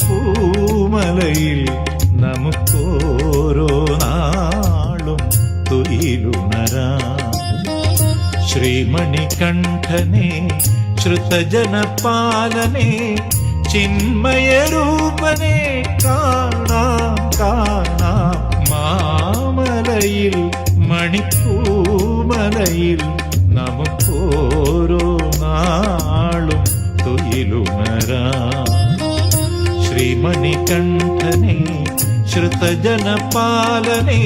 മണിപ്പൂമലയിൽ നമുക്കോരോ നാളും തുയിലുണരാം. ശ്രീമണികണ്ഠനെ ശ്രുതജനപാലനെ ചിന്മയരൂപനെ കാണാം കാണാം മാമലയിൽ മണിപ്പൂമലയിൽ നമുക്കോരോ നാളും തുയിലുണരാം. ശ്രീമണികണ്ഠനെ ശ്രുതജനപാലനെ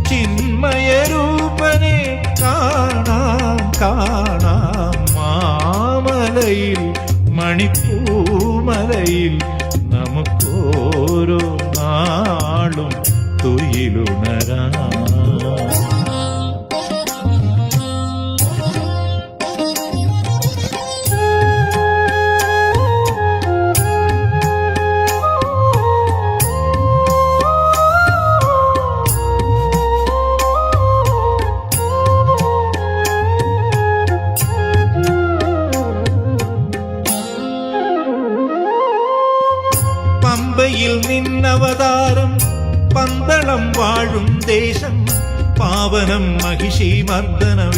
ചിന്മയരൂപനെ കാണാം കാണാം മാമലയിൽ മണിപ്പൂമലയിൽ നമുക്കോരോ നാളും തുയിലുണരാം. പമ്പയിൽ നിന്നവതാരം പന്തളം വാഴും ദേശം പാവനം മഹിഷി മർദ്ദനവേഷം.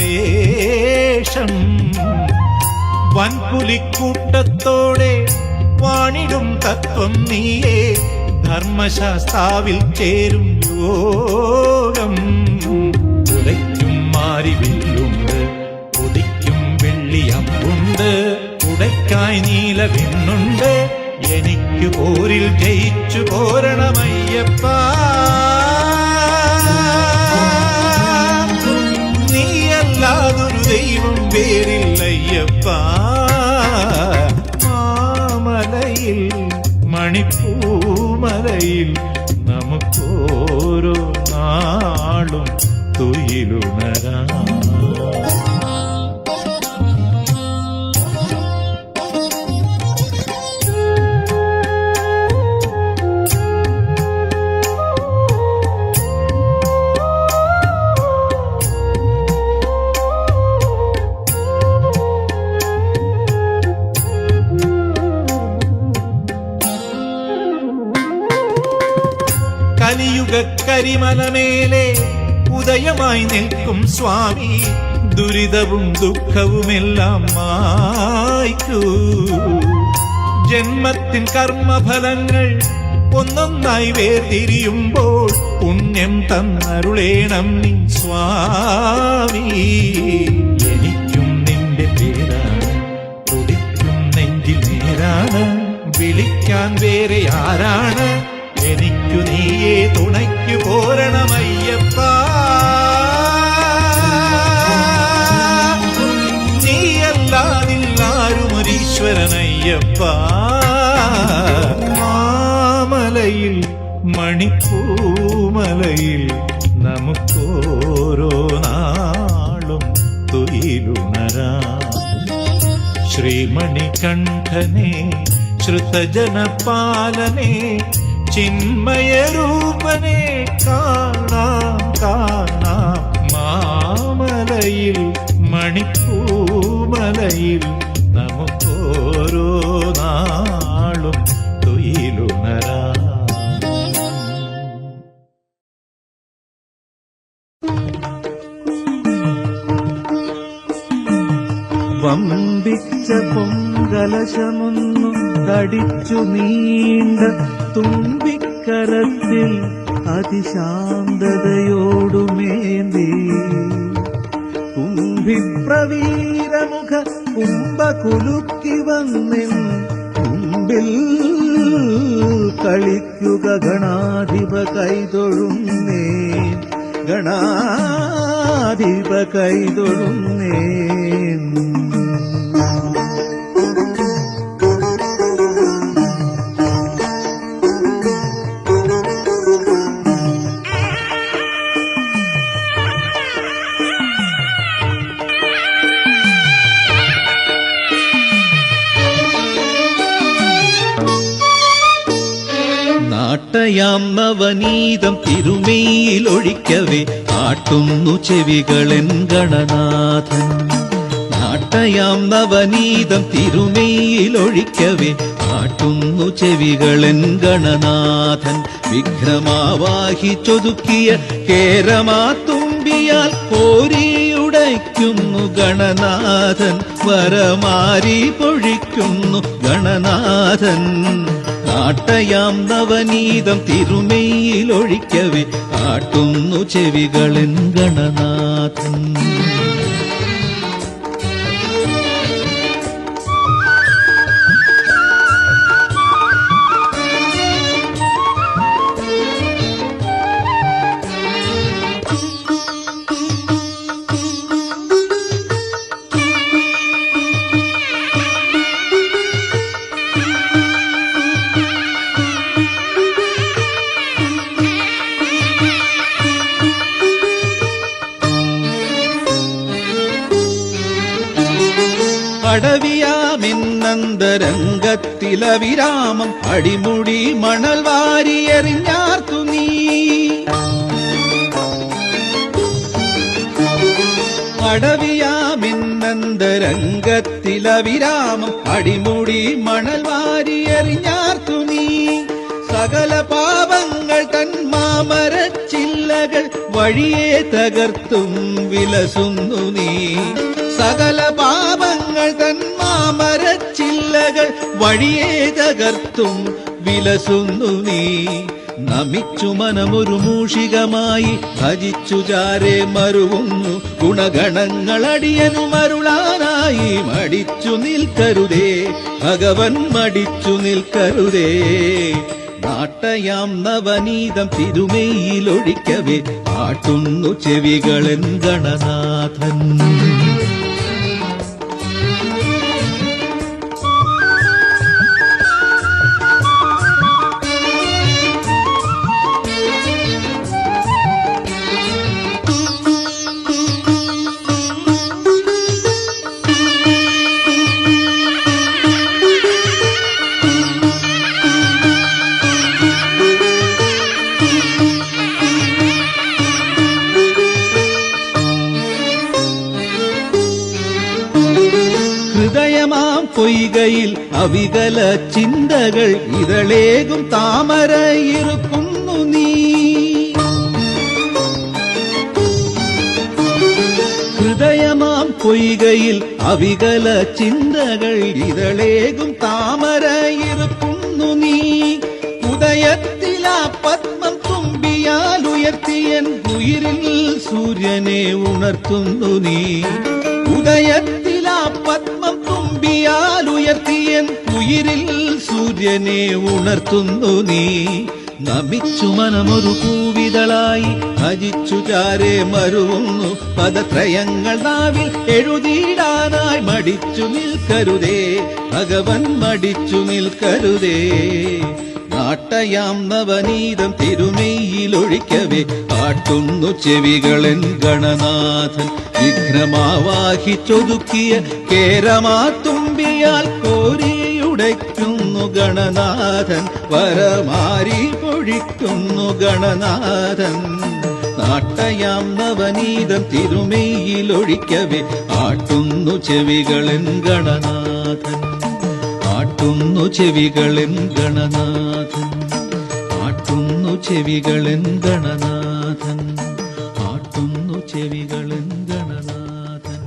വൻപുലിക്കൂട്ടത്തോടെ വാണിടും തത്വം നീയേ ധർമ്മശാസ്താവിൽ ചേരും യോഗം. ഉലയ്ക്കും മാരിവില്ലുണ്ട് ഉദിക്കും വെള്ളിയമ്പുണ്ട് ഉടയ്ക്കായി നീലവിണ്ണുണ്ട് എനിക്ക് പോരിൽ ജയിച്ചു പോരണമയ്യപ്പ. നീയല്ലാതൊരു ദൈവം വേറില്ലയ്യപ്പ. മാമലയിൽ മണിപ്പൂമലയിൽ നമുക്കോരോ നാളും തുയിലുണരാം. കലിയുഗ കരിമലമേലെ ഉദയമായി നിൽക്കും സ്വാമി ദുരിതവും ദുഃഖവുമെല്ലാം മായ്ക്കൂ. ജന്മത്തിൻ കർമ്മഫലങ്ങൾ ഒന്നൊന്നായി വേർതിരിയുമ്പോൾ പുണ്യം തന്നരുളേണം നീ സ്വാമി. എനിക്കും നിന്റെ പേരാണ് തുടിക്കും നെഞ്ചിൽ നേരാണ് വിളിക്കാൻ വേറെ ആരാണ് എനിക്കു നീയേ തുണയ്ക്കു പോരണമയ്യപ്പ. നീയല്ലാതില്ലാരുമൊരീശ്വരനയ്യപ്പ. മാമലയിൽ മണിപ്പൂമലയിൽ നമുക്കോരോ നാളും തുയിലുണരാം. ശ്രീമണികണ്ഠനെ ശ്രുതജനപാലനെ ചിന്മയരൂപനെ കാണാം കാണാം മാമലയിൽ മണിപ്പൂമലയിൽ നമുക്കോരോ നാളും തുയിലുണരാം. വമ്പിച്ച പൊങ്കലശമൊന്നു കടിച്ചു നീണ്ട തുമ്പിക്കരത്തിൽ അതിശാന്തതയോടുമേന്തി കുംഭിപ്രവീരമുഖ കുംഭകുലുക്കി വന്നിൻ മുമ്പിൽ കളിക്കുക ഗണാധിപ കൈതൊഴുന്നേ ഗണാധിപ കൈതൊഴുന്നേ. നാട്ടയാം നവനീതം തിരുമേയിലൊഴിക്കവേ ആട്ടുന്നു ചെവികളെൻ ഗണനാഥൻ. നാട്ടയാം നവനീതം തിരുമേയിലൊഴിക്കവേ ആട്ടുന്നു ചെവികളൻ ഗണനാഥൻ. വിഘ്നമാവാഹിച്ചൊതുക്കിയ കേരമാ തുമ്പിയാൽ കോരിയുടയ്ക്കുന്നു ഗണനാഥൻ. വരമാരി പൊഴിക്കുന്നു ഗണനാഥൻ. നാട്ടയാം നവനീതം തിരുമെയിലൊഴിക്കവേ ആട്ടുന്നു ചെവികളൻ ഗണനാഥൻ. അടവിയാമിന്നന്തരംഗത്തിലവിരാമം അടിമുടി മണൽ വാരിയെറിഞ്ഞാർത്തു നീ. അടവിയാമിന്നന്തരംഗത്തിലവിരാമം അടിമുടി മണൽ വാരിയെറിഞ്ഞാർത്തു നീ. സകല പാപങ്ങൾ തൻ മാമരച്ചില്ലകൾ വഴിയെ തകർത്തും വിലസുന്നു നീ. സകല പാപങ്ങൾ തൻ മാമരച്ചില്ലകൾ വഴിയെ തകർത്തും വിലസുന്നു നീ. നമിച്ചു മനമൊരു മൂഷികമായി ഭജിച്ചു ചാരെ മരുവുന്നു ഗുണഗണങ്ങളടിയനു മരുളാനായി. മടിച്ചു നിൽക്കരുതേ ഭഗവൻ, മടിച്ചു നിൽക്കരുതേ. നാട്ടയാം നവനീതം തിരുമെയിലൊഴിക്കവേ ആട്ടുന്നു ചെവികളൻ ഗണനാഥൻ. ഹൃദയമാം പൊയ്കയിൽ അവികല ചിന്തകൾ ഇതളേകും താമരയിരുക്കുന്നു നീ. ഹൃദയമാം പൊയ്കയിൽ അവികല ചിന്തകൾ ഇതളേകും താമരയിരുക്കുന്നു നീ. ഉദയത്തിലാ പത്മം തുമ്പിയാൽ ഉയർത്തിയൻ ഉയിരിൽ സൂര്യനെ ഉണർത്തുന്നു നീ. ഉദയത്തിലാ പത്മം തുമ്പിയാൽ ഉയർത്തിയൻ ഉയിരിൽ സൂര്യനെ ഉണർത്തുന്നു നീ. നമിച്ചു മനമൊരു പൂവിതളായി ഭജിച്ചു ചാരെ മരുവുന്നു പദത്രയങ്ങൾ നാവിൽ എഴുതിയിടാനായി. മടിച്ചു നിൽക്കരുതേ ഭഗവൻ, മടിച്ചു നിൽക്കരുതേ. നാട്ടയാം നവനീതം തിരുമെയിലൊഴിക്കവേ ആട്ടുന്നു ചെവികളൻ ഗണനാഥൻ. വിഘ്നമാവാഹിച്ചൊതുക്കിയ കേരമാ തുമ്പിയാൽ കോരിയുടയ്ക്കുന്നു ഗണനാഥൻ. വരമാരി പൊഴിക്കുന്നു ഗണനാഥൻ. നാട്ടയാം നവനീതം തിരുമെയിലൊഴിക്കവേ ആട്ടുന്നു ചെവികളൻ ഗണനാഥൻ. ആട്ടുന്നു ചെവികളൻ ഗണനാഥൻ. ആട്ടുന്നു ചെവികളൻ ഗണനാഥൻ. ആട്ടുന്നു ചെവികളൻ ഗണനാഥൻ.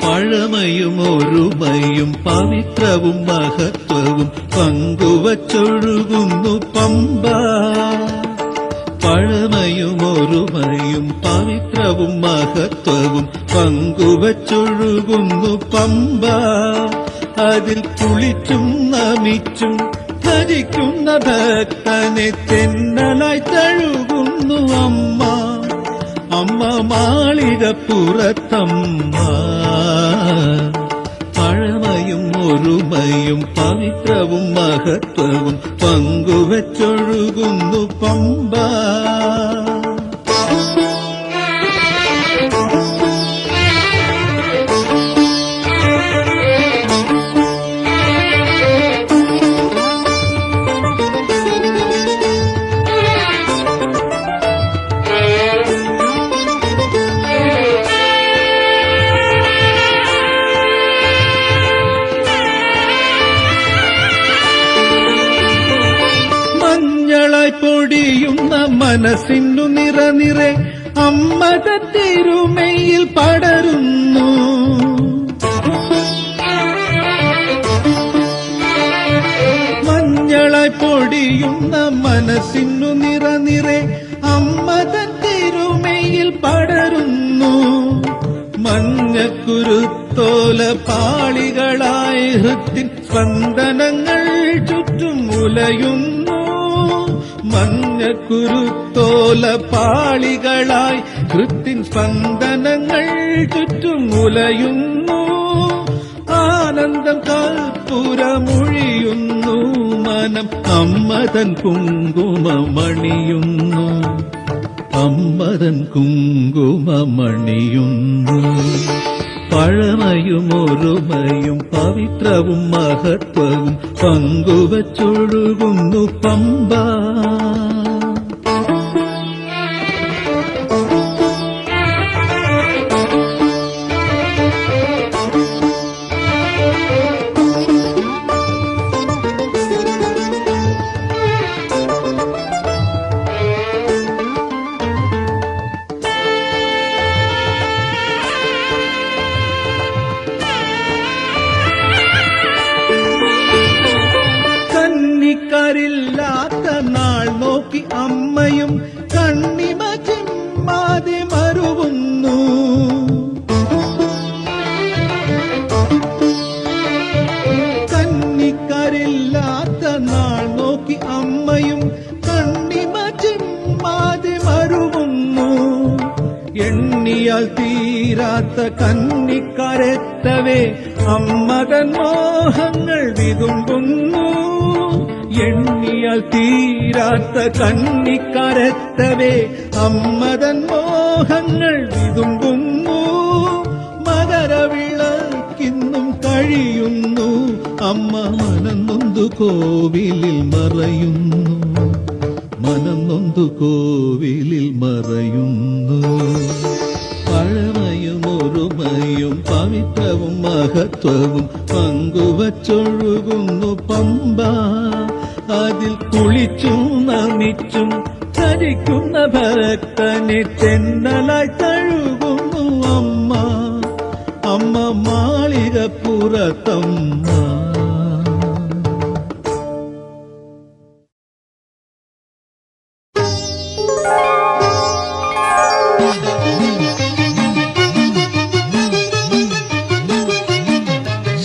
പഴമയും ഒരുമയും പവിത്രവും മഹത്വവും പങ്കുവച്ചൊഴുകുന്നു പമ്പ. പഴമയും ഒരുമയും പവിത്രവും മഹത്വവും പങ്കുവച്ചൊഴുകുന്നു പമ്പ. അതിൽ കുളിച്ചും നമിച്ചും ഭജിക്കുന്ന ഭക്തനെ തെന്നലായി തഴുകുന്നു അമ്മ. അമ്മ മാളികപ്പുറത്തമ്മ. പഴമയും ഒരുമയും പവിത്രവും മഹത്വവും പങ്കുവച്ചൊഴുകുന്നു പമ്പ. മനസ്സിനു നിറനിറെ അമ്മത തിരുമയിൽ പടരുന്നു. മഞ്ഞളായി പൊടിയുന്ന മനസ്സിനു നിറനിറെ അമ്മത തിരുമയിൽ പടരുന്നു. മഞ്ഞക്കുരുത്തോല പാളികളായി ഹൃത്തിൻ സ്പന്ദനങ്ങൾ ചുറ്റും ഉലയുന്നു. മഞ്ഞക്കുരുത്തോല പാളികളായി ഹൃത്തിൻ സ്പന്ദനങ്ങൾ ചുറ്റും ഉലയുന്നു. ആനന്ദം കർപ്പൂരമൊഴിയുന്നു. മനം അമ്മതൻ കുങ്കുമമണിയുന്നു. അമ്മതൻ കുങ്കുമമണിയുന്നു. പഴമയും ഒരുമയും പവിത്രവും മഹത്വവും പങ്കുവച്ചൊഴുകുന്നു പമ്പ. ില്ലാത്ത നാൾ നോക്കി അമ്മയും കണ്ണിമ ചിമ്മാതെ മരുവുന്നു. കന്നിക്കരില്ലാത്ത നാൾ നോക്കി അമ്മയും കണ്ണിമ ചിമ്മാതെ മരുവുന്നു. എണ്ണിയാൽ തീരാത്ത കന്നിക്കരെത്തവേ അമ്മതൻ മോഹങ്ങൾ വിതുമ്പുന്നു. എണ്ണിയാൽ തീരാത്ത കന്നിക്കരെത്തവേ അമ്മതൻ മോഹങ്ങൾ വിതുമ്പുന്നു. മകരവിളക്കിന്നും കഴിയുന്നു. അമ്മ മനം നൊന്തു കോവിലിൽ മറയുന്നു. മനം നൊന്തു കോവിലിൽ മറയുന്നു. പഴമയും ഒരുമയും പവിത്രവും മഹത്വവും പങ്കുവച്ചൊഴുകുന്നു പമ്പ. അതിൽ കുളിച്ചും നമിച്ചും ചരിക്കുന്ന ഭക്തനെ തെന്നലായി തഴുകുന്നു അമ്മ. അമ്മ മാളികപ്പുറത്തമ്മ.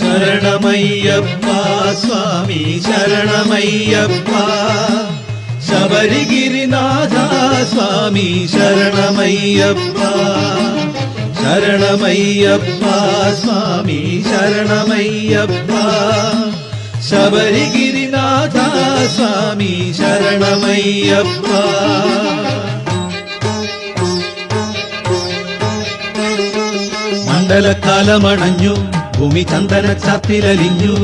ശരണമയ്യപ്പ സ്വാമി ശരണമയ്യപ്പ. ശബരിഗിരിനാഥ സ്വാമി ശരണമയ്യപ്പ. ശരണമയ്യപ്പ സ്വാമി ശരണമയ്യപ്പ. ശബരിഗിരിനാഥ സ്വാമി ശരണമയ്യപ്പ. മണ്ഡലക്കാലമണഞ്ഞു ഭൂമി ചന്ദന ചാത്തിലലിഞ്ഞു.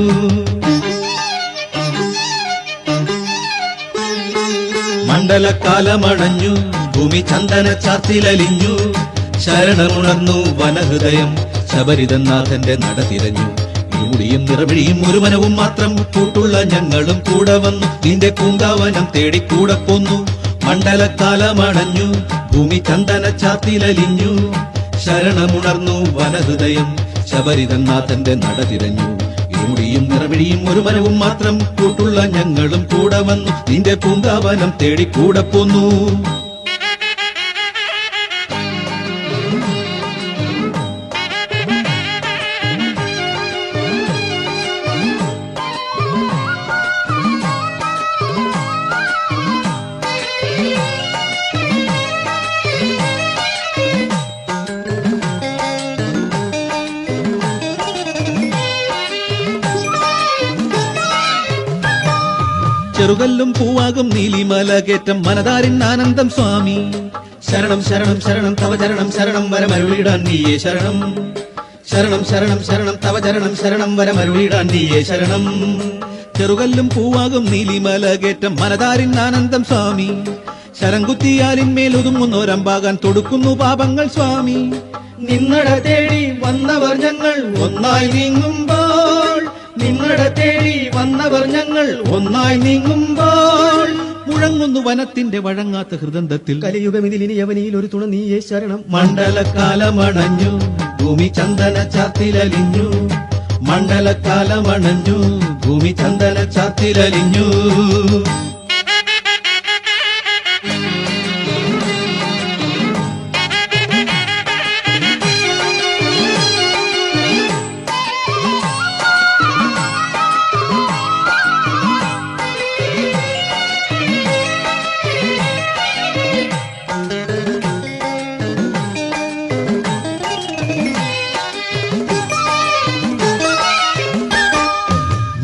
മണ്ഡലക്കാലമണഞ്ഞു ഭൂമി ചന്ദന ചാത്തിലലിഞ്ഞു. ശരണമുണർന്നു വനഹൃദയം ശബരിതനാഥന്റെ നട തിരഞ്ഞു. ഇരുമുടിയും നിറവിഴിയും ഒരു മനവും മാത്രം കൂട്ടുള്ള ഞങ്ങളും കൂടെ വന്നു. നിന്റെ പൂങ്കാവനം തേടി കൂടെ പോന്നു. മണ്ഡലക്കാലമണഞ്ഞു ഭൂമി ചന്ദന ചാത്തിലലിഞ്ഞു. ശരണമുണർന്നു വനഹൃദയം ശബരിതനാഥന്റെ നട തിരഞ്ഞു. ഇരുമുടിയും നിറവിഴിയും ഒരു മനവും മാത്രം കൂട്ടുള്ള ഞങ്ങളും കൂടെ വന്നു. നിന്റെ പൂങ്കാവനം തേടി കൂടെ പോന്നു. ചെറുകല്ലും പൂവാകും നീലിമലകേറ്റം മനതാരിൻ ആനന്ദം സ്വാമി. ശരണം ശരണം ശരണം തവ ചരണം ശരണം വരമരുളിടാൻ നീയേ ശരണം. ശരണം ശരണം ശരണം തവ ചരണം ശരണം വരമരുളിടാൻ നീയേ ശരണം. ചെറുകല്ലും പൂവാകും നീലിമലകേറ്റം മനതാരിൻ ആനന്ദം സ്വാമി. ശരംകുത്തിയാലിന്മേൽ ഒതുങ്ങുന്നോരമ്പാകാൻ തൊടുക്കുന്നു പാപങ്ങൾ സ്വാമി. നിന്നട തേടി വന്നവർ ഞങ്ങൾ ഒന്നായി നീങ്ങുമ്പോൾ. നിന്നട തേടി വന്നവർ ഞങ്ങൾ ഒന്നായി നീങ്ങുമ്പോൾ. മുഴങ്ങുന്നു വനത്തിന്റെ വഴങ്ങാത്ത ഹൃദന്തത്തിൽ. കലിയുഗമിതിലിനി യവനിയിൽ ഒരു തുണ നീയേ ശരണം. മണ്ഡലക്കാലമണഞ്ഞു ഭൂമി ചന്ദന ചാത്തിലലിഞ്ഞു. മണ്ഡലക്കാലമണഞ്ഞു ഭൂമി ചന്ദന ചാത്തിലലിഞ്ഞു.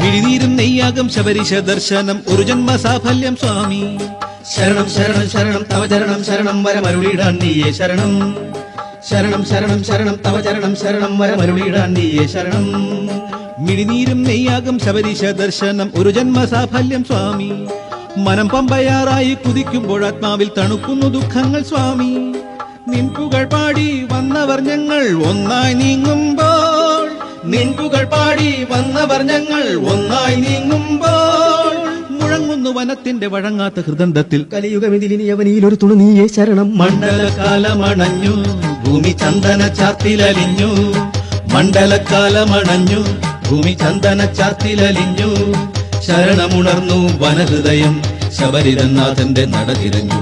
മിഴിനീരും നെയ്യാകം ശബരിശ ദർശനം ഒരു ജന്മസാഫല്യം സ്വാമി. ശരണം ശരണം ശരണം തവ ചരണം ശരണം വരമരുളിടാൻ നീയേ ശരണം. ശരണം ശരണം ശരണം തവ ചരണം ശരണം വരമരുളിടാൻ നീയേ ശരണം. മിഴിനീരും നെയ്യാകം ശബരിശ ദർശനം ഒരു ജന്മസാഫല്യം സ്വാമി. മനം പമ്പയാറായി കുതിക്കുമ്പോൾ ആത്മാവിൽ തണുക്കുന്നു ദുഃഖങ്ങൾ സ്വാമി. നിൻപുകൾ പാടി വന്നവർ ഞങ്ങൾ ഒന്നായി നീങ്ങുമ്പോൾ. നിൻപുകൾ പാടി വന്നവർ ഞങ്ങൾ ഒന്നായി നീങ്ങുമ്പോൾ. മുഴങ്ങുന്നു വനത്തിന്റെ വഴങ്ങാത്ത ഹൃദന്തത്തിൽ. കലിയുഗമിതിലിനി യവനിയിൽ ഒരു തുണ നീയേ ശരണം. മണ്ഡലക്കാലമണഞ്ഞു ഭൂമി ചന്ദന ചാത്തിലലിഞ്ഞു. മണ്ഡലക്കാലമണഞ്ഞു ഭൂമി ചന്ദന ചാത്തിലലിഞ്ഞു. ശരണമുണർന്നു വനഹൃദയം ശബരിനാഥന്റെ നട തിരഞ്ഞു.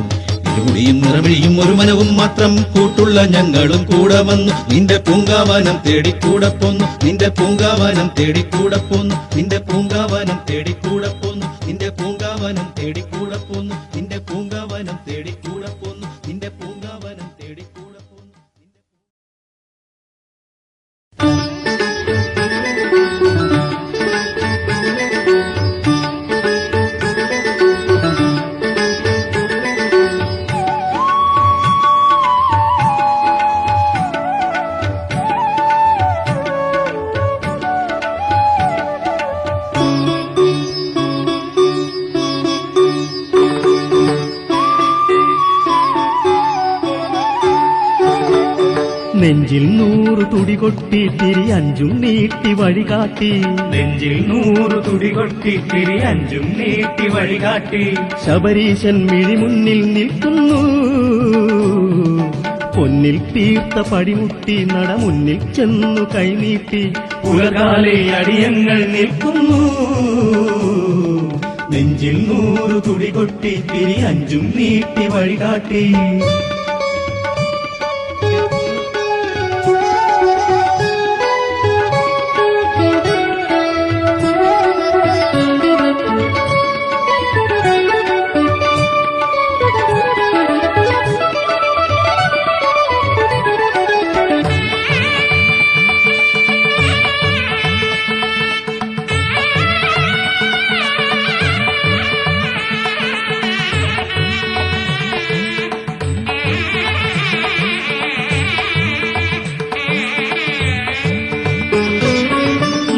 ഇരുമുടിയും നിറമിഴിയും ഒരു മനവും മാത്രം കൂട്ടുള്ള ഞങ്ങളും കൂടെ വന്നു. നിന്റെ പൂങ്കാവനം തേടിക്കൂടെ പോന്നു. നിന്റെ പൂങ്കാവനം തേടിക്കൂടെ പോന്നു. നിന്റെ പൂങ്കാവനം തേടിക്കൂടെ പോന്നു. നിന്റെ പൂങ്കാവനം തേടിക്കൂടെ പോന്നു. നിന്റെ പൂങ്കാവനം തേടിക്കൂടെ പോന്നു. നിന്റെ പൂങ്കാവനം തേടിക്കൂടെ പോന്നു. നെഞ്ചിൽ 100 തുടി കൊട്ടി തിരി 5 നീട്ടി വഴികാട്ടി. നെഞ്ചിൽ 100 തുടി കൊട്ടി തിരി 5 നീട്ടി വഴികാട്ടി. ശബരീശൻ മിഴിമുന്നിൽ നിൽക്കുന്നു. പൊന്നിൽ തീർത്ത പടിമുട്ടി നട മുന്നിൽ ചെന്നു കൈനീട്ടി. ഉലകാലെ അടിയങ്ങൾ നിൽക്കുന്നു. നെഞ്ചിൽ 100 തുടി കൊട്ടി തിരി 5 നീട്ടി വഴികാട്ടി.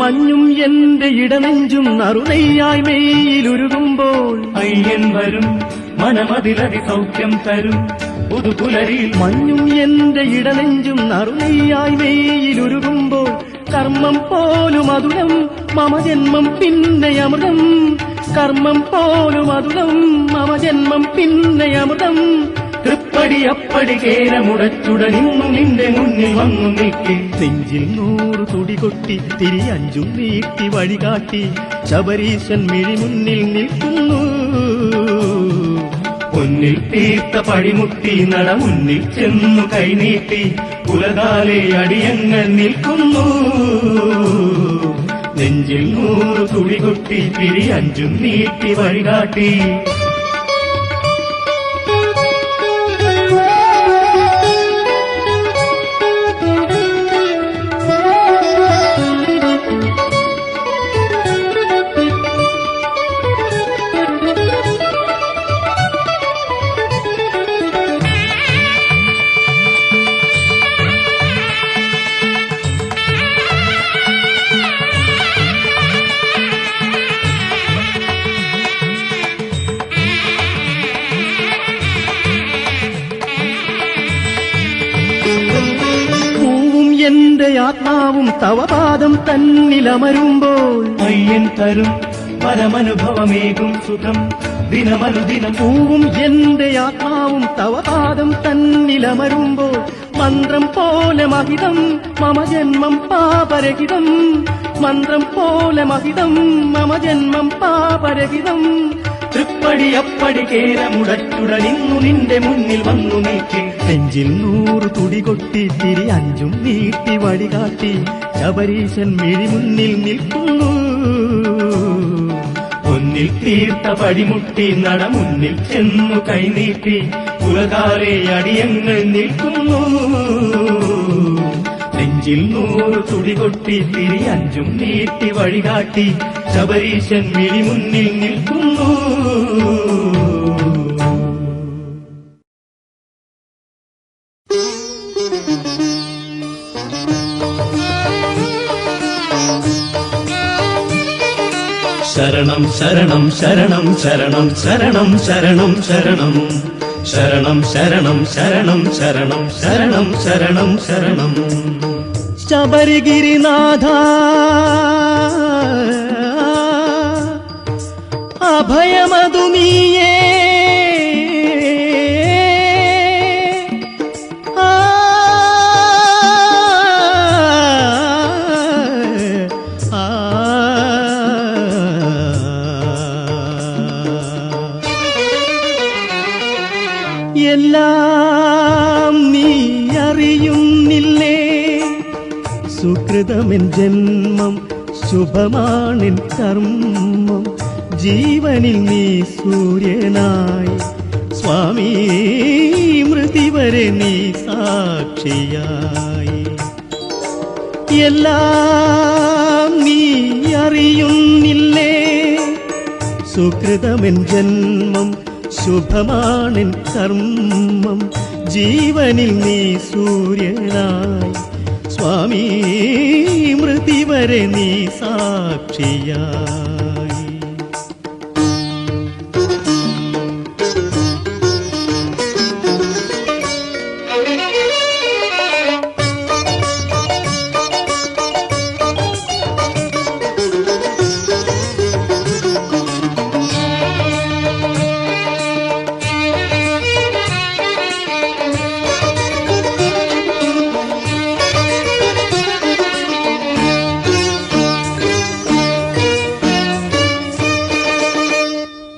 മഞ്ഞും എന്റെ ഇടനെഞ്ചും നറുനെയ്യായി മെയ്യിലുരുകുമ്പോൾ. അയ്യൻ വരും മനമതിലതി സൗഖ്യം തരും പുതുപുലരിയിൽ. മഞ്ഞും എന്റെ ഇടനെഞ്ചും നറുനെയ്യായി മെയ്യിലുരുകുമ്പോൾ. കർമ്മം പോലും അതുലം മമ ജന്മം പിന്നെ അമൃതം. കർമ്മം പോലും അതുലം മമ ജന്മം പിന്നെ അമൃതം. തൃപ്പടി അപ്പടി കേരമുടച്ചുടനിന്നു നിന്റെ മുന്നിൽ വന്നു നിൽക്കി. നെഞ്ചിൽ 100 തുടി കൊട്ടി തിരി 5 നീട്ടി വഴികാട്ടി. ശബരീശൻ മിഴിമുന്നിൽ നിൽക്കുന്നു. പൊന്നിൽ തീർത്ത പടിമുട്ടി നട മുന്നിൽ ചെന്നു കൈനീട്ടി. ഉലകാലെ അടിയങ്ങൾ നിൽക്കുന്നു. നെഞ്ചിൽ 100 തുടി കൊട്ടി തിരി 5 നീട്ടി വഴികാട്ടി. എന്റെ ആത്മാവും തവപാദം തന്നിലമരുമ്പോൾ. അയ്യൻ തരും പരമനുഭവമേകും സുഖം ദിനമനുദിനം പൂവും എന്റെ ആത്മാവും തവ പാദം തന്നിലമരുമ്പോൾ മന്ത്രം പോലെ മഹിതം മമ ജന്മം പാപരഹിതം മന്ത്രം പോലെ മഹിതം മമ ജന്മം പാപരഹിതം തൃപ്പടി അപ്പടി കേരമുടറ്റുടനിന്നു നിന്റെ മുന്നിൽ വന്നു നിൽക്കേ നെഞ്ചിൽ 100 തുടി കൊട്ടി തിരി 5 നീട്ടി വഴികാട്ടി ശബരീശൻ മിഴി മുന്നിൽ നിൽക്കുന്നു മുന്നിൽ തീർത്ത പടിമുട്ടി നട മുന്നിൽ ചെന്നു കൈനീട്ടി ഉലകാലെ അടിയങ്ങൾ നിൽക്കുന്നു നെഞ്ചിൽ 100 തുടി കൊട്ടി തിരി 5 നീട്ടി വഴികാട്ടി ശബരീശൻ മിഴി മുന്നിൽ നിൽക്കുന്നു. ശരണം ശരണം ശരണം ശരണം ശരണം ശരണം ശരണം ശരണം ശരണം ശരണം ശരണം ശരണം ശരണം ശരണം ശബരിഗിരിനാഥ അഭയമതു നീയേ എല്ലാം നീ അറിയുന്നില്ലേ സുകൃതമെൻ ജന്മം ശുഭമാണെൻ കർമ്മം ജീവനിൽ നീ സൂര്യനായി സ്വാമി മൃതി വരെ നീ സാക്ഷിയായി എല്ലാം നീ അറിയുന്നില്ലേ സുകൃതമെൻ ജന്മം ശുഭമാണെൻ കർമ്മം ജീവനിൽ നീ സൂര്യനായി സ്വാമി മൃതി വരെ നീ സാക്ഷിയായി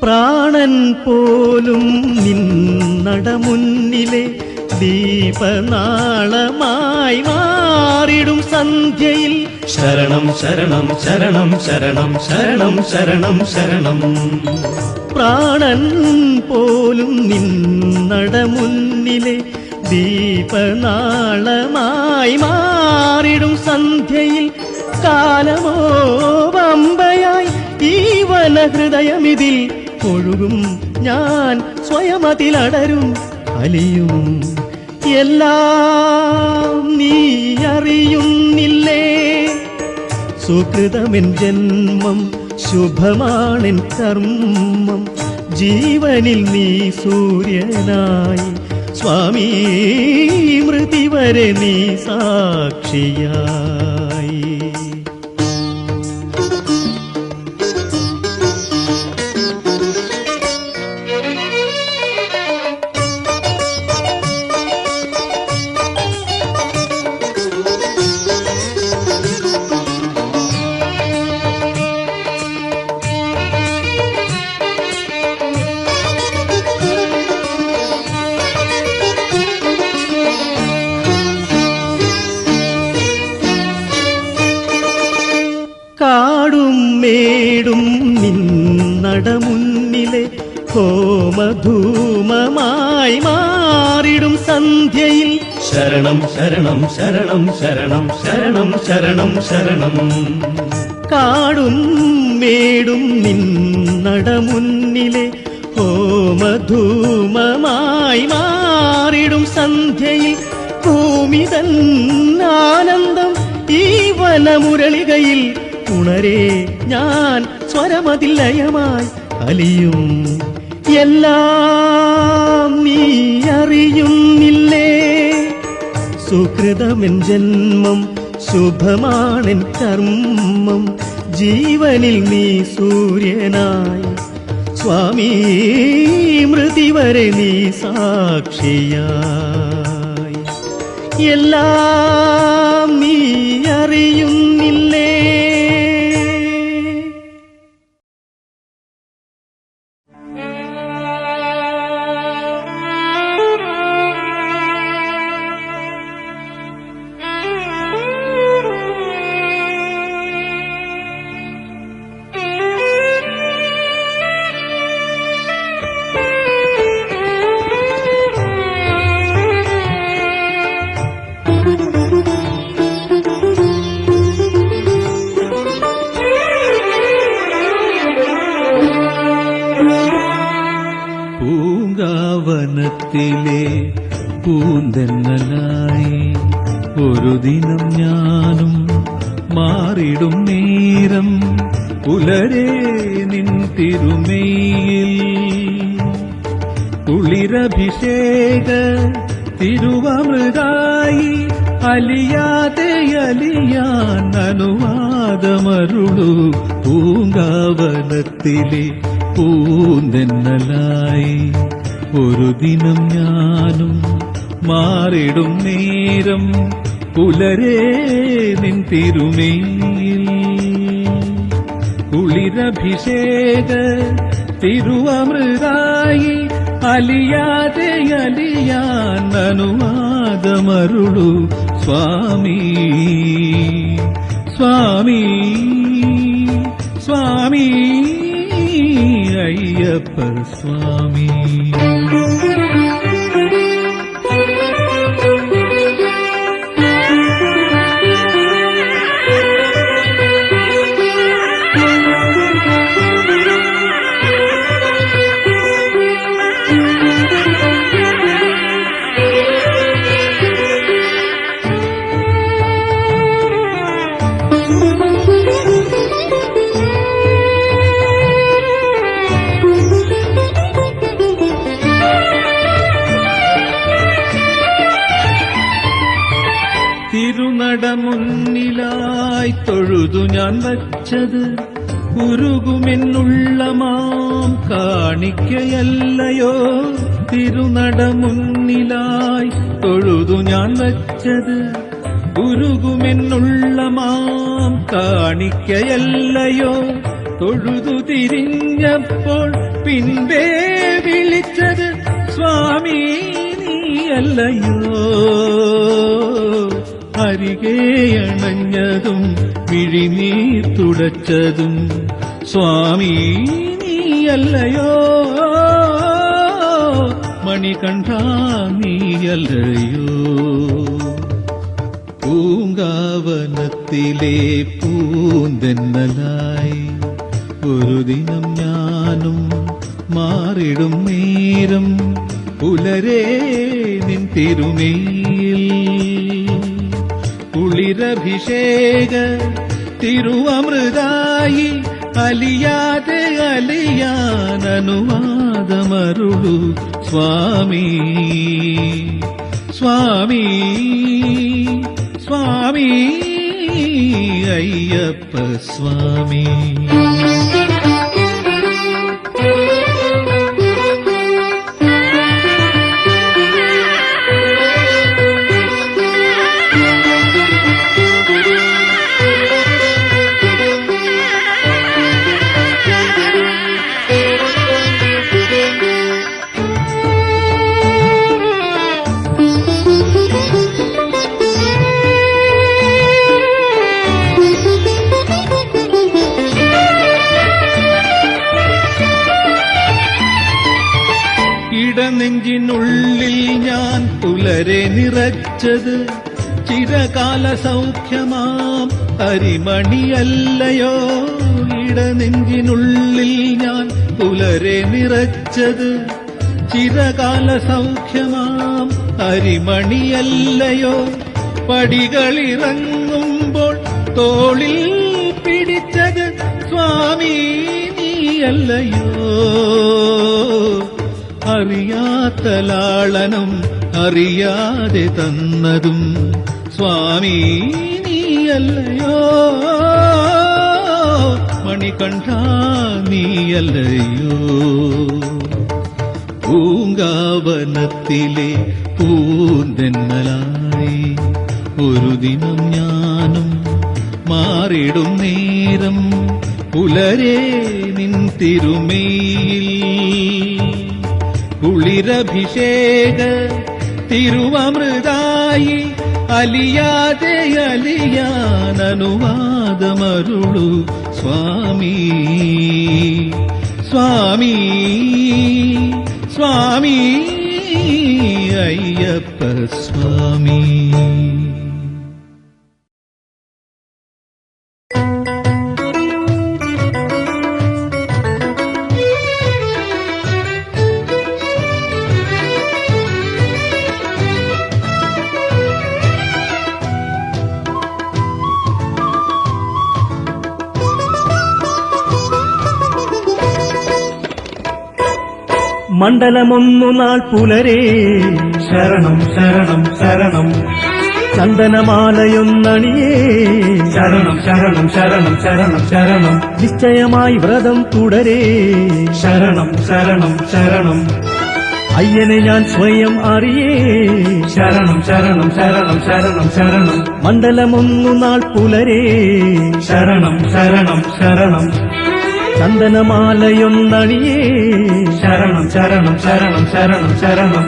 പ്രാണൻ പോലും നിന്നട മുന്നിലെ ദീപനാളമായി മാറിടും സന്ധ്യയിൽ ശരണം ശരണം ശരണം ശരണം ശരണം ശരണം ശരണം പ്രാണൻ പോലും നിന്നട മുന്നിലെ ദീപനാളമായി മാറിടും സന്ധ്യയിൽ കാലമോ വമ്പയായി ഈ വനഹൃദയമിതിൽ ഒഴുകും ഞാൻ സ്വയമതിലടരും അലിയും എല്ലാം നീ അറിയുന്നില്ലേ സുകൃതമെൻ ജന്മം ശുഭമാണെൻ കർമ്മം ജീവനിൽ നീ സൂര്യനായി സ്വാമി മൃതി വരെ നീ സാക്ഷിയായി കാടും മേടും നിന്നട മുന്നിലെ ഹോമധൂമമായി മാറിടും സന്ധ്യയിൽ ശരണം ശരണം ശരണം ശരണം ശരണം ശരണം ശരണം കാടും മേടും നിന്നട മുന്നിലെ ഹോമധൂമമായി മാറിടും സന്ധ്യയിൽ ഭൂമിതൻ ആനന്ദം ഈ വനമുരളികയിൽ ഉണരേ ഞാൻ സ്വരമതിൽ ലയമായി അലിയും എല്ലാം നീ അറിയുന്നില്ലേ സുകൃതമെൻ ജന്മം ശുഭമാണെൻ കർമ്മം ജീവനിൽ നീ സൂര്യനായി സ്വാമി മൃതി വരെ നീ സാക്ഷിയായി എല്ലാം നീ അറിയുന്നില്ലേ. പൂങ്കാവനത്തിലെ പൂന്തെന്നലായി ഒരു ദിനം ഞാനും മാറിടും നേരം പുലരെ നിൻ തിരുമേയിൽ കുളിരഭിഷേക തിരുവമൃതായി അലിയാതെ അലിയാൻ അനുവാദമരുളു. പൂങ്കാവനത്തിലെ പൂന്തെന്നലായി ഒരു ദിനം ഞാനും മാറിടും നേരം പുലരെ നിൻ തിരുമേയിൽ കുളിരഭിഷേക തിരുവമൃതായി അലിയാതെ അലിയാൻ അനുവാദമരുളു. സ്വാമി സ്വാമി സ്വാമി അയ്യപ്പ സ്വാമി. തിരുനടമുന്നിലായി തൊഴുതു ഞാൻ വച്ചത് ഉരുകുമെന്നുള്ള മാം കാണിക്കയല്ലയോ. തിരുനടമുന്നിലായി തൊഴുതു ഞാൻ വച്ചത് ഉരുകുമെന്നുള്ള മാം കാണിക്കയല്ലയോ. തൊഴുതു തിരിഞ്ഞപ്പോൾ പിൻപേ വിളിച്ചത് സ്വാമി നീയല്ലയോ. അരികെ അണഞ്ഞതും വിഴിനീർ തുടച്ചതും സ്വാമി നീയല്ലയോ. മണികണ്ഠ നീയല്ലയോ. പൂങ്കാവനത്തിലെ പൂന്തെന്നലായി ഒരു ദിനം ഞാനും മാറിടും നേരം പുലരെ നിൻ തിരുമേയിൽ കുളിരഭിഷേക തിരുവമൃതായി അലിയാതെ അലിയാൻ അനുവാദമരുളു. സ്വാമി സ്വാമി സ്വാമി അയ്യപ്പ സ്വാമി. നെഞ്ചിനുള്ളിൽ ഞാൻ പുലരെ നിറച്ചത് ചിരകാല സൗഖ്യമാം അരിമണിയല്ലയോ. ഇടനെഞ്ചിനുള്ളിൽ ഞാൻ പുലരെ നിറച്ചത് ചിരകാല സൗഖ്യമാം അരിമണിയല്ലയോ. പടികളിറങ്ങുമ്പോൾ തോളിൽ പിടിച്ചത് സ്വാമി നീയല്ലയോ. അറിയാത്ത ലാളനം അറിയാതെ തന്നതും സ്വാമി നീയല്ലയോ. മണികണ്ഠ നീയല്ലയോ പൂങ്കാവനത്തിലെ പൂന്തെന്നലായി ഒരു ദിനം ഞാനും മാറിടും നേരം പുലരേ നിൻ തിരുമേയിൽ കുളിരഭിഷേക തിരുവമൃതായി അലിയാതെ അലിയാൻ അനുവാദമരുളു സ്വാമി സ്വാമി സ്വാമി അയ്യപ്പ സ്വാമി. മണ്ഡലമൊന്നു നാൾ പുലരേ ശരണം ശരണം ശരണം ചന്ദനമാലയൊന്നണിയേ ശരണം ശരണം ശരണം ശരണം ശരണം നിശ്ചയമായി വ്രതം തുടരേ ശരണം ശരണം ശരണം അയ്യനെ ഞാൻ സ്വയം അറിയേ ശരണം ശരണം ശരണം ശരണം ശരണം മണ്ഡലമൊന്നു നാൾ പുലരേ ശരണം ശരണം ശരണം ചന്ദനമാലയൊന്നണിയേ ശരണം ശരണം ശരണം ശരണം ശരണം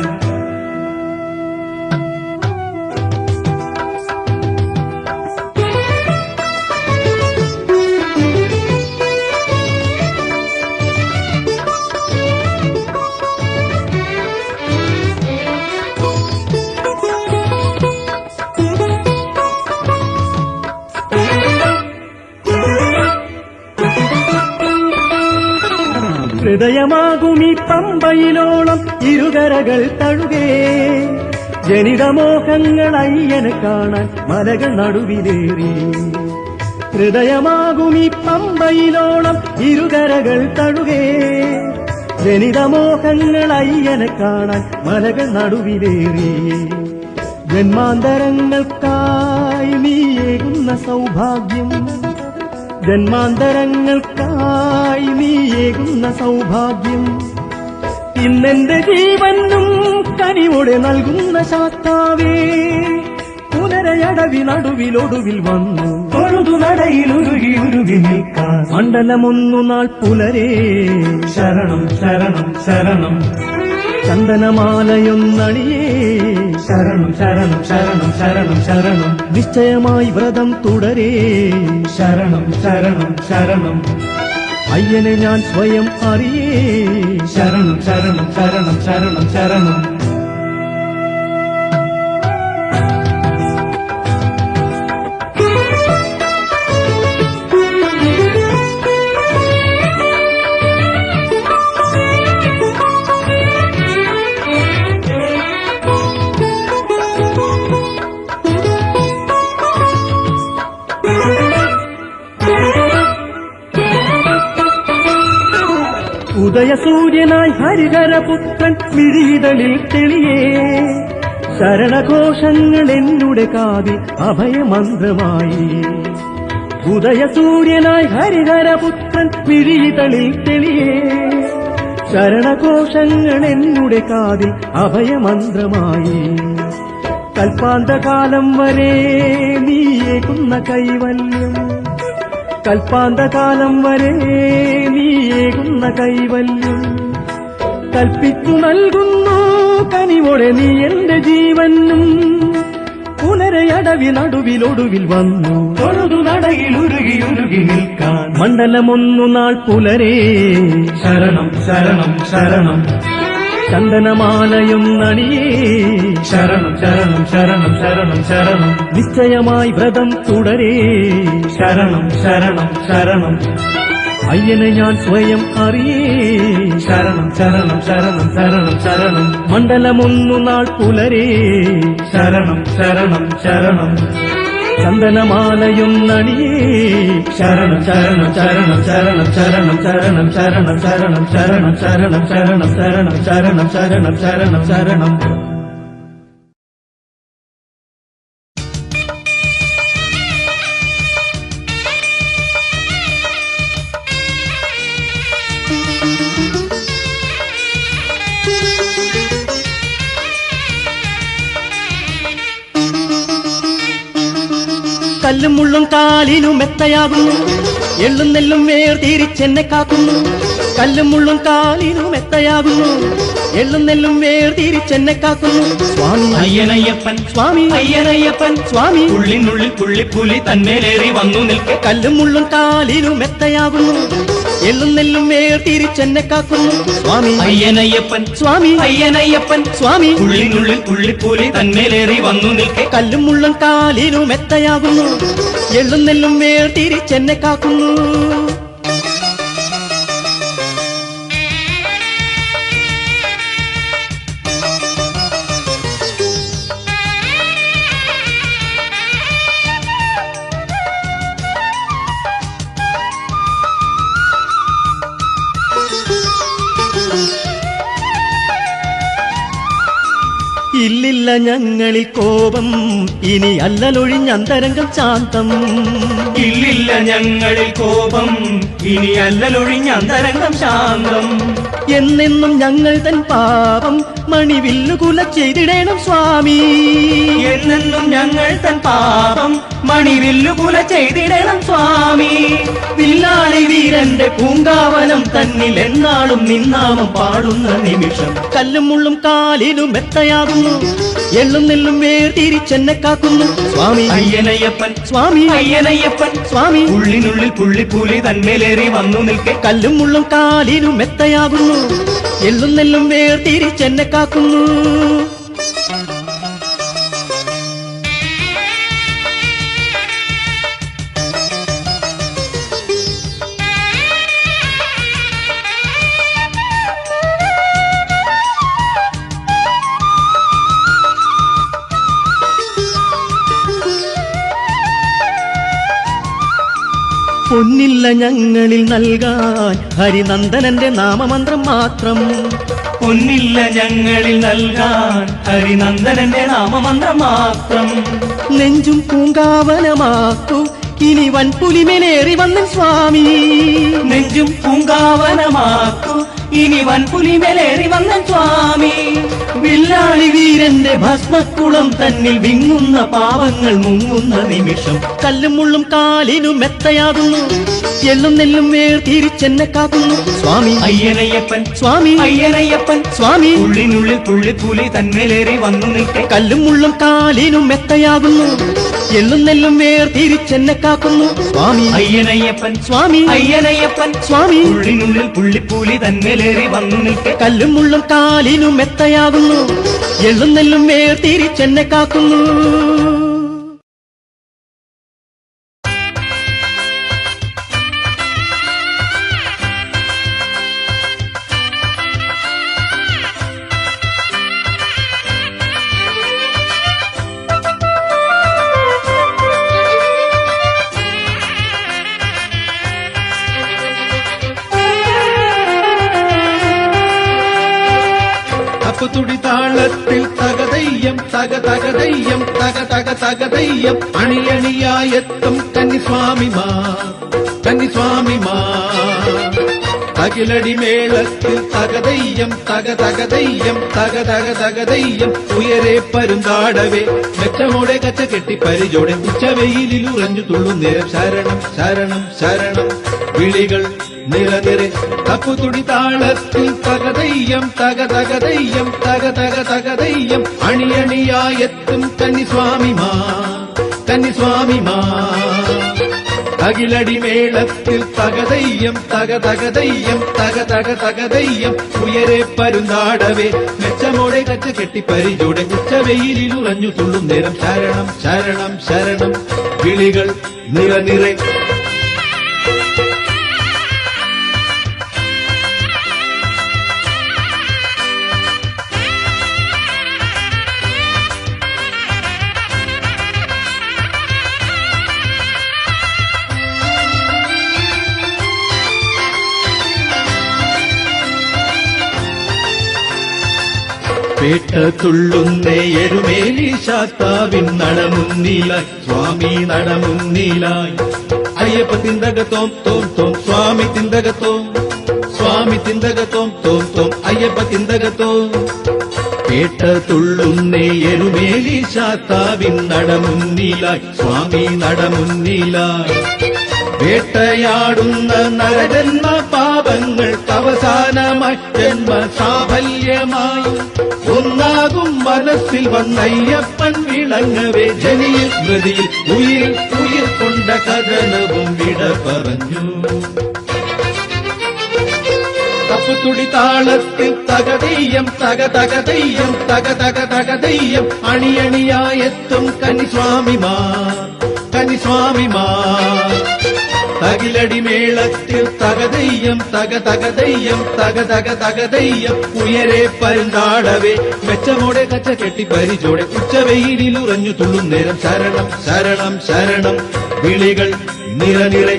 ഹൃദയമാകുമീ പമ്പയിലോളം ഇരുകരകൾ തഴുകേ ജനിതമോഹങ്ങൾ അയ്യനെ കാണാൻ മലകൾ നടുവിലേറി ഹൃദയമാകുമീ പമ്പയിലോളം ഇരുകരകൾ തഴുകേ ജനിതമോഹങ്ങൾ അയ്യനെ കാണാൻ മലകൾ നടുവിലേറി ജന്മാന്തരങ്ങൾക്കായി നീയേകുന്ന സൗഭാഗ്യം ജന്മാന്തരങ്ങൾക്കായി നീയേകുന്ന സൗഭാഗ്യം ഇന്നെന്റെ ജീവനും കനിവോടെ നൽകുന്ന ശാസ്താവേ പുനരയടവി നടുവിലൊടുവിൽ വന്നു തൊഴുതു നടയിൽ ഉരുകി ഉരുകി നിൽക്കാൻ മണ്ഡലമൊന്നു നാൾ പുലരേ ശരണം ശരണം ശരണം ചന്ദനമാലയൊന്നണിയേ ശരണം ശരണം ശരണം ശരണം ശരണം നിശ്ചയമായി വ്രതം തുടരേ ശരണം ശരണം ശരണം അയ്യനെ ഞാൻ സ്വയം അറിയേ ശരണം ശരണം ശരണം ശരണം ശരണം ഉദയസൂര്യനായി ഹരിഹരപുത്രൻ മിഴിതളിൽ തെളിയേ ശരണഘോഷങ്ങൾ എന്നുടെ കാതിൽ അഭയമന്ത്രമായി ഉദയസൂര്യനായി ഹരിഹരപുത്രൻ മിഴിതളിൽ തെളിയേ ശരണഘോഷങ്ങൾ എന്നുടെ കാതിൽ അഭയമന്ത്രമായി കൽപ്പാന്തകാലം വരെ നീയേകുന്ന കൈവല്യം കൽപ്പാന്തകാലം വരെ നീയേകുന്ന കൈവല്യം കൽപ്പിച്ചു നൽകുന്നു കനിവോടെ നീ എന്റെ ജീവനും പുനരയടവി നടുവിലൊടുവിൽ വന്നു തൊഴുതു നടയിൽ ഉരുകി ഉരുകി നിൽക്കാൻ മണ്ഡലമൊന്നു നാൾ പുലരേ ശരണം ശരണം ശരണം ചന്ദനമാലയൊന്നണിയേ ശരണം ശരണം ശരണം ശരണം ശരണം നിശ്ചയമായി വ്രതം തുടരേ ശരണം ശരണം ശരണം അയ്യനെ ഞാൻ സ്വയം അറിയേ ശരണം ശരണം ശരണം ശരണം ശരണം മണ്ഡലമൊന്നു നാൾ പുലരേ ശരണം ശരണം ശരണം ചന്ദനമാലയൊന്നണിയേ ശരണം ശരണം ശരണം ശരണം ശരണം ശരണം ശരണം ശരണം ശരണം ശരണം ശരണം ശരണം ശരണം ശരണം ശരണം ശരണം കല്ലും മുള്ളും കാലിനു മെത്തയാകുന്നു, എള്ളും നെല്ലും വേർതിരിച്ചെന്നെ കാക്കുന്നു. കല്ലും മുള്ളും കാലിനു മെത്തയാകുന്നു, എള്ളും നെല്ലും വേർതിരിച്ചെന്നെ കാക്കുന്നു. സ്വാമി അയ്യനയ്യപ്പൻ സ്വാമി അയ്യനയ്യപ്പൻ സ്വാമി ഉള്ളിനുള്ളിൽ പുള്ളിപ്പുലി തന്മേലേറി വന്നു നിൽക്കെ. കല്ലും മുള്ളും കാലിനു മെത്തയാകുന്നു, എള്ളും നെല്ലും വേർതിരിച്ചെന്നെ കാക്കുന്നു. സ്വാമി അയ്യനയ്യപ്പൻ സ്വാമി അയ്യനയ്യപ്പൻ സ്വാമി ഉള്ളിനുള്ളിൽ പുള്ളിപ്പുലി തന്മേലേറി വന്നു നിൽക്കെ. കല്ലും മുള്ളും കാലിനു മെത്തയാകുന്നു, എള്ളും നെല്ലും വേർതിരിച്ചെന്നെ കാക്കുന്നു. ഇല്ലില്ല ഞങ്ങളിൽ കോപം, ഇനി അല്ലലൊഴിഞ്ഞന്തരംഗം ശാന്തം. ഇല്ലില്ല ഞങ്ങളിൽ കോപം, ഇനി അല്ലലൊഴിഞ്ഞ അന്തരംഗം ശാന്തം. എന്നെന്നും ഞങ്ങൾ തൻ പാപം മണിവില്ലുകുല ചെയ്തിടേണം സ്വാമി. എന്നെന്നും ഞങ്ങൾ തൻ പാപം മണിവില്ലുകുല ചെയ്തിടണം സ്വാമി. വില്ലാളി വീരന്റെ പൂങ്കാവനം തന്നിൽ എന്നാളും നിന്നാമം പാടുന്ന നിമിഷം. കല്ലും മുള്ളും കാലിനും മെത്തയാകുന്നു, എള്ളും നെല്ലും വേർതിരിച്ചെന്നെ കാക്കുന്നു. സ്വാമി അയ്യനയ്യപ്പൻ സ്വാമി അയ്യനയ്യപ്പൻ സ്വാമി ഉള്ളിനുള്ളിൽ പുള്ളിപ്പുലി തന്മേലേറി വന്നു നിൽക്കെ. കല്ലും മുള്ളും കാലിനും മെത്തയാകുന്നു, എള്ളും നെല്ലും വേർതിരിച്ചെന്നെ കാക്കുന്നു. പൊന്നില്ല ഞങ്ങളിൽ നൽകാൻ ഹരിനന്ദനന്റെ നാമമന്ത്രം മാത്രം. പൊന്നില്ല ഞങ്ങളിൽ നൽകാൻ ഹരിനന്ദനന്റെ നാമമന്ത്രം മാത്രം. നെഞ്ചും പൂങ്കാവനമാക്കൂ ഇനി വൻപുലിമേലേറി വന്നൻ സ്വാമി. നെഞ്ചും പൂങ്കാവനമാക്കൂ ഇനി വൻപുലിമേലേറി വന്ന സ്വാമി. വില്ലാളി വീരന്റെ ഭസ്മക്കുളം തന്നിൽ വിങ്ങുന്ന പാവങ്ങൾ മുങ്ങുന്ന നിമിഷം. കല്ലും മുള്ളും കാലിനും മെത്തയാകുന്നു, എള്ളും നെല്ലും വേർതിരിച്ചെന്നെ കാക്കുന്നു. സ്വാമി അയ്യനയ്യപ്പൻ സ്വാമി അയ്യനയ്യപ്പൻ സ്വാമി ഉള്ളിനുള്ളിൽ പുള്ളിപ്പുലി തന്മേലേറി വന്നു നിൽക്കെ. കല്ലും മുള്ളും കാലിനും മെത്തയാകുന്നു, എള്ളും നെല്ലും വേർതിരിച്ചെന്നെ കാക്കുന്നു. സ്വാമി അയ്യനയ്യപ്പൻ സ്വാമി അയ്യനയ്യപ്പൻ സ്വാമി ഉള്ളിനുള്ളിൽ പുള്ളിപ്പുലി തന്മേലേറി വന്നു നിൽക്കെ. കല്ലും മുള്ളും കാലിനും മെത്തയാകുന്നു, എള്ളും നെല്ലും വേർതിരിച്ചെന്നെ കാക്കുന്നു. തപ്പുതുടി താളത്തിൽ തകതയ്യം തക തകതയ്യം തക തക തകതയ്യം അണിയണിയായെത്തും കന്നിസ്വാമിമാ അഖിലടി മേളത്തിൽ തകതയ്യം തക തകതയ്യം തക തക തകതയ്യം ഉയരെ പരുന്താടവേ മെച്ചമോടെ കച്ച കെട്ടി പരിചോടെ ഉച്ചവെയിലിൽ ഉറഞ്ഞു തുള്ളുന്നേരം ശരണം ശരണം ശരണം വിളികൾ നിറനിറെ തപ്പുതുടി താളത്തിൽ തകതയ്യം തക തകതയ്യം തക തക തകതയ്യം അണിയണിയായെത്തും കന്നിസ്വാമിമാ അഖിലടി മേളത്തിൽ തകതയ്യം തക തകതയ്യം തക തക തകതയ്യം ഉയരെ പരുന്താടവേ മെച്ചമോടെ കച്ച കെട്ടി പരിചോടെ ഉച്ചവെയിലിൽ ഉറഞ്ഞു തുള്ളുന്നേരം ശരണം ശരണം ശരണം വിളികൾ നിറനിറെ പേട്ട തുള്ളുന്നേ എരുമേലി ശാസ്താവിൻ നടമുന്നിലായി സ്വാമി നടമുന്നിലായി അയ്യപ്പ തിന്തകത്തോം തോം തോം സ്വാമി തിന്തകത്തോം അയ്യപ്പ തിന്തകത്തോം കേട്ട തുള്ളുന്നേ എരുമേലി ശാസ്താവിൻ നടമുന്നിലായി സ്വാമി നടമുന്നിലായി വേട്ടയാടുന്ന നരജന്മ പാപങ്ങൾക്ക് അവസാനമായി ജന്മ സാഫല്യമായി ഒന്നാകും മനസ്സിൽ വന്നയ്യപ്പൻ വിളങ്ങവേ ജനിയിൽ മൃതിയിൽ ഉയിർ കൊണ്ട കഥനവും വിട പറഞ്ഞു. തപ്പുതുടി താളത്തിൽ തകതെയ്യം തകതകതെയ്യം തകതകതകതെയ്യം അണിയണിയായെത്തും കനിസ്വാമിമാർ തകിലടി മേളത്തിൽ തകതെയ്യം തകതകതെയ്യം തകതകതകതെയ്യം ഉയരെ പരുന്താടവേ മെച്ചമോടെ കച്ച കെട്ടി പരിചോടെ ഉച്ചവെയിലിൽ ഉറഞ്ഞു തുള്ളും നേരം ശരണം ശരണം ശരണം വിളികൾ നിറനിറെ.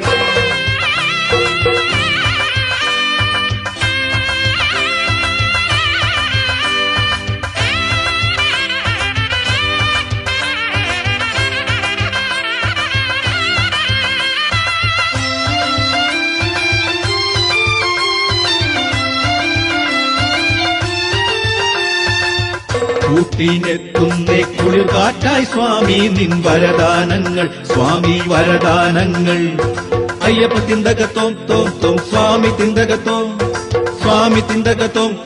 കൂട്ടിനെത്തുന്നേ കുളിർകാറ്റായി സ്വാമി നിൻ വരദാനങ്ങൾ സ്വാമി വരദാനങ്ങൾ. അയ്യപ്പ തിന്തകത്തോം തോം തോം സ്വാമി തിന്തകത്തോം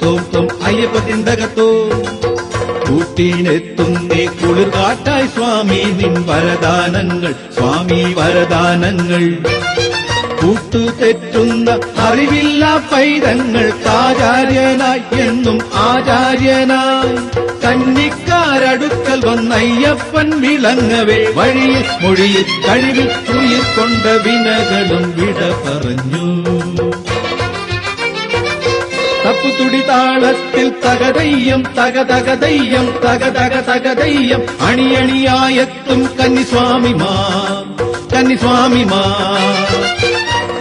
തോം തോം അയ്യപ്പ തിന്തകത്തോം. കൂട്ടിനെത്തുന്നേ കുളിർകാറ്റായി സ്വാമി നിൻ വരദാനങ്ങൾ സ്വാമി വരദാനങ്ങൾ. കൂട്ടുതെറ്റുന്ന അറിവില്ല പൈതങ്ങൾക്കാചാര്യനായി എന്നും ആചാര്യനായി കന്നിക്കാരടുക്കൽ വന്നയ്യപ്പൻ വിളങ്ങവേ വഴിയിൽ മൊഴിയിൽ കഴിവിൽ ഉയിർ കൊണ്ട വിനകളും വിട പറഞ്ഞു. തപ്പുതുടി താളത്തിൽ തകതെയ്യം തകതകതെയ്യം തകതകതകതെയ്യം അണിയണിയായെത്തും കന്നിസ്വാമിമാർ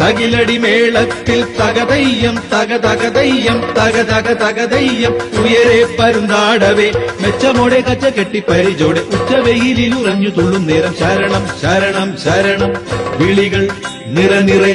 തകിലടി മേളത്തിൽ തകതെയ്യം തകതകതെയ്യം തകതകതകതെയ്യം ഉയരെ പരുന്താടവേ മെച്ചമോടെ കച്ച കെട്ടി പരിചോടെ ഉച്ചവെയിലിൽ ഉറഞ്ഞു തുള്ളും നേരം ശരണം ശരണം ശരണം വിളികൾ നിറനിറെ.